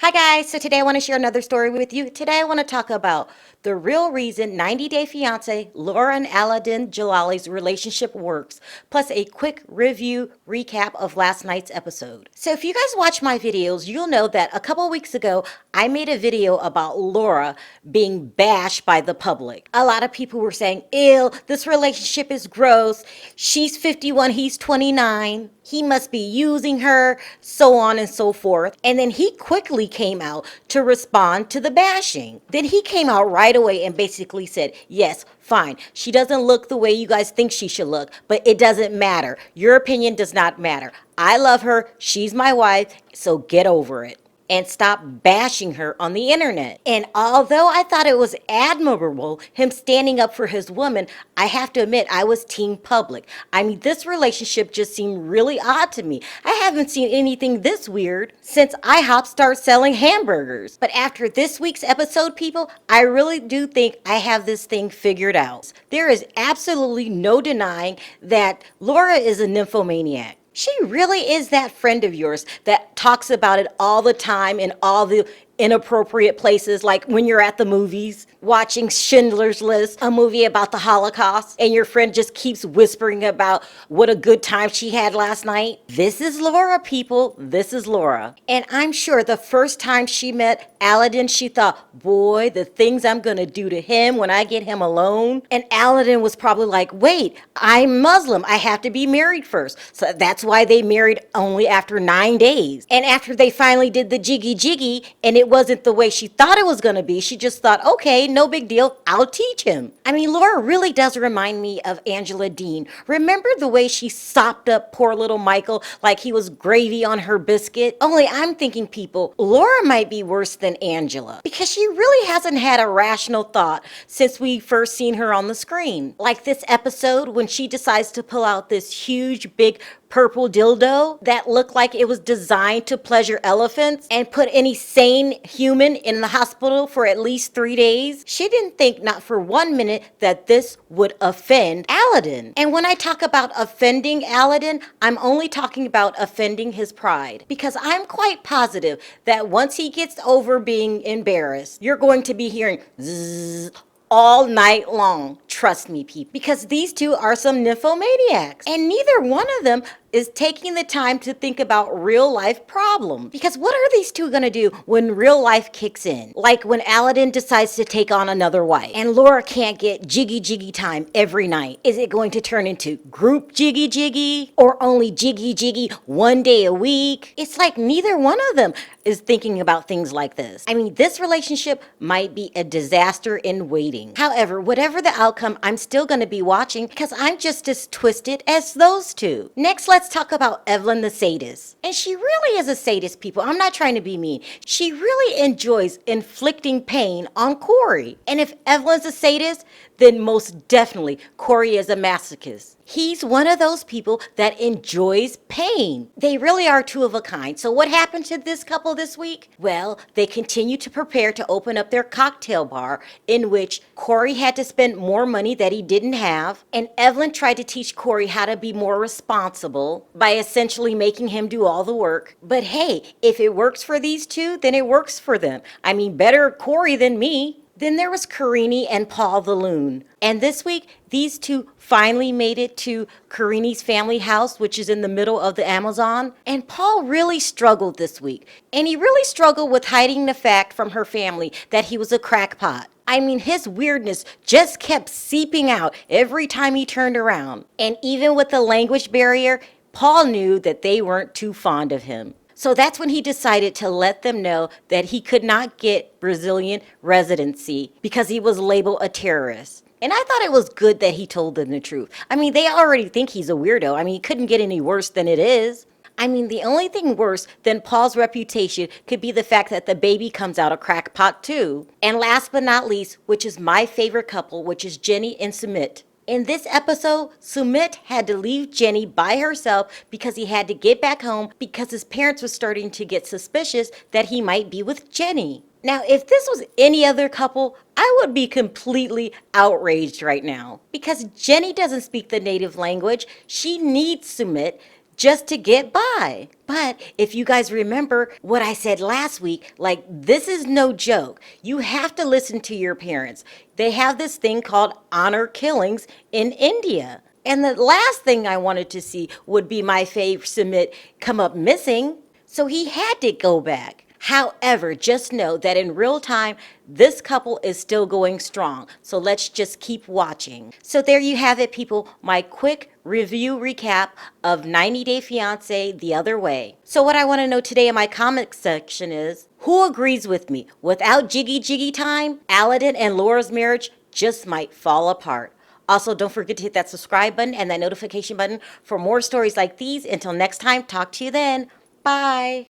Hi guys, so today I want to share another story with you. Today I want to talk about the real reason 90 Day Fiance, Laura and Aladin Jallali's relationship works, plus a quick review recap of last night's episode. So if you guys watch my videos, you'll know that a couple weeks ago I made a video about Laura being bashed by the public. A lot of people were saying, ew, this relationship is gross. She's 51, he's 29. He must be using her, so on and so forth. And then he quickly came out to respond to the bashing. Then he came out right away and basically said, yes, fine. She doesn't look the way you guys think she should look, but it doesn't matter. Your opinion does not matter. I love her. She's my wife, so get over it and stop bashing her on the internet. And although I thought it was admirable, him standing up for his woman, I have to admit I was team public. I mean, this relationship just seemed really odd to me. I haven't seen anything this weird since IHOP started selling hamburgers. But after this week's episode, people, I really do think I have this thing figured out. There is absolutely no denying that Laura is a nymphomaniac. She really is that friend of yours that talks about it all the time in all the inappropriate places, like when you're at the movies watching Schindler's List, a movie about the Holocaust, and your friend just keeps whispering about what a good time she had last night. This is Laura, people. This is Laura. And I'm sure the first time she met Aladin, she thought, boy, the things I'm going to do to him when I get him alone. And Aladin was probably like, wait, I'm Muslim. I have to be married first. So that's why they married only after 9 days. And after they finally did the jiggy jiggy and it wasn't the way she thought it was going to be, she just thought, okay, no big deal, I'll teach him. I mean, Laura really does remind me of Angela Dean. Remember the way she sopped up poor little Michael like he was gravy on her biscuit? Only I'm thinking, people, Laura might be worse than Angela because she really hasn't had a rational thought since we first seen her on the screen. Like this episode when she decides to pull out this huge, big purple dildo that looked like it was designed to pleasure elephants and put any sane human in the hospital for at least 3 days. She didn't think not for 1 minute that this would offend Aladin. And when I talk about offending Aladin, I'm only talking about offending his pride, because I'm quite positive that once he gets over being embarrassed, you're going to be hearing zzz all night long. Trust me, people, because these two are some nymphomaniacs, and neither one of them is taking the time to think about real life problems. Because what are these two gonna do when real life kicks in? Like when Aladin decides to take on another wife and Laura can't get jiggy jiggy time every night. Is it going to turn into group jiggy jiggy or only jiggy jiggy 1 day a week? It's like neither one of them is thinking about things like this. I mean, this relationship might be a disaster in waiting. However, whatever the outcome, I'm still gonna be watching because I'm just as twisted as those two. Next, let's talk about Evelyn the sadist. And she really is a sadist, people. I'm not trying to be mean. She really enjoys inflicting pain on Corey. And if Evelyn's a sadist, then most definitely Corey is a masochist. He's one of those people that enjoys pain. They really are two of a kind. So what happened to this couple this week? Well, they continue to prepare to open up their cocktail bar, in which Corey had to spend more money that he didn't have, and Evelyn tried to teach Corey how to be more responsible by essentially making him do all the work. But hey, if it works for these two, then it works for them. I mean, better Corey than me. Then there was Karini and Paul the Loon. And this week, these two finally made it to Karini's family house, which is in the middle of the Amazon. And Paul really struggled this week. And he really struggled with hiding the fact from her family that he was a crackpot. I mean, his weirdness just kept seeping out every time he turned around. And even with the language barrier, Paul knew that they weren't too fond of him. So that's when he decided to let them know that he could not get Brazilian residency because he was labeled a terrorist. And I thought it was good that he told them the truth. I mean, they already think he's a weirdo. I mean, it couldn't get any worse than it is. I mean, the only thing worse than Paul's reputation could be the fact that the baby comes out a crackpot too. And last but not least, which is my favorite couple, which is Jenny and Sumit. In this episode, Sumit had to leave Jenny by herself because he had to get back home because his parents were starting to get suspicious that he might be with Jenny. Now, if this was any other couple, I would be completely outraged right now because Jenny doesn't speak the native language. She needs Sumit. just to get by. But if you guys remember what I said last week, like this is no joke. You have to listen to your parents. They have this thing called honor killings in India. And the last thing I wanted to see would be my fave Sumit come up missing. So he had to go back. However, just know that in real time, this couple is still going strong. So let's just keep watching. So there you have it, people. My quick review recap of 90 Day Fiance the other way. So what I want to know today in my comment section is, who agrees with me? Without jiggy jiggy time, Aladin and Laura's marriage just might fall apart. Also, don't forget to hit that subscribe button and that notification button for more stories like these. Until next time, talk to you then. Bye.